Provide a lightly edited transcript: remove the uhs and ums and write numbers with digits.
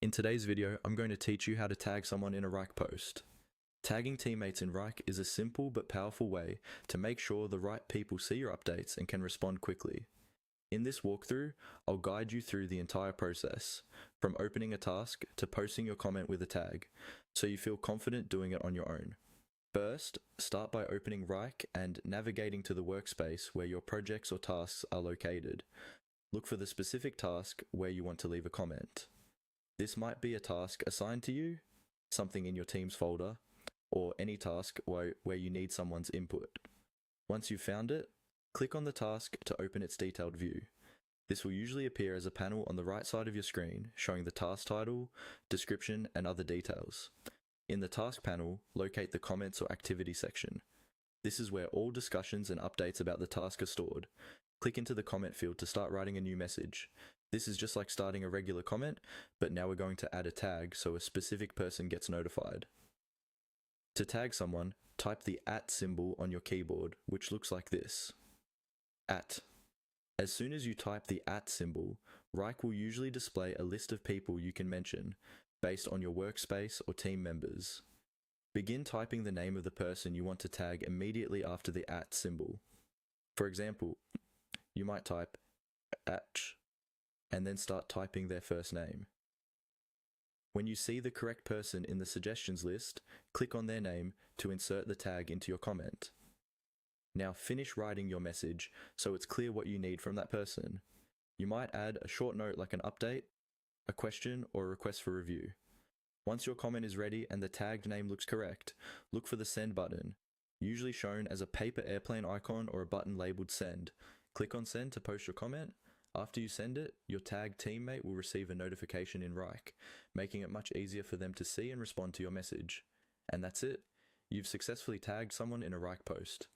In today's video, I'm going to teach you how to tag someone in a Wrike post. Tagging teammates in Wrike is a simple but powerful way to make sure the right people see your updates and can respond quickly. In this walkthrough, I'll guide you through the entire process, from opening a task to posting your comment with a tag, so you feel confident doing it on your own. First, start by opening Wrike and navigating to the workspace where your projects or tasks are located. Look for the specific task where you want to leave a comment. This might be a task assigned to you, something in your team's folder, or any task where you need someone's input. Once you've found it, click on the task to open its detailed view. This will usually appear as a panel on the right side of your screen, showing the task title, description, and other details. In the task panel, locate the comments or activity section. This is where all discussions and updates about the task are stored. Click into the comment field to start writing a new message. This is just like starting a regular comment, but now we're going to add a tag so a specific person gets notified. To tag someone, type the @ symbol on your keyboard, which looks like this. @. As soon as you type the @ symbol, Wrike will usually display a list of people you can mention, based on your workspace or team members. Begin typing the name of the person you want to tag immediately after the @ symbol. For example, you might type @ and then start typing their first name. When you see the correct person in the suggestions list, click on their name to insert the tag into your comment. Now finish writing your message so it's clear what you need from that person. You might add a short note like an update, a question, or a request for review. Once your comment is ready and the tagged name looks correct, look for the send button, usually shown as a paper airplane icon or a button labeled send. Click on send to post your comment. After you send it, your tagged teammate will receive a notification in Wrike, making it much easier for them to see and respond to your message. And that's it. You've successfully tagged someone in a Wrike post.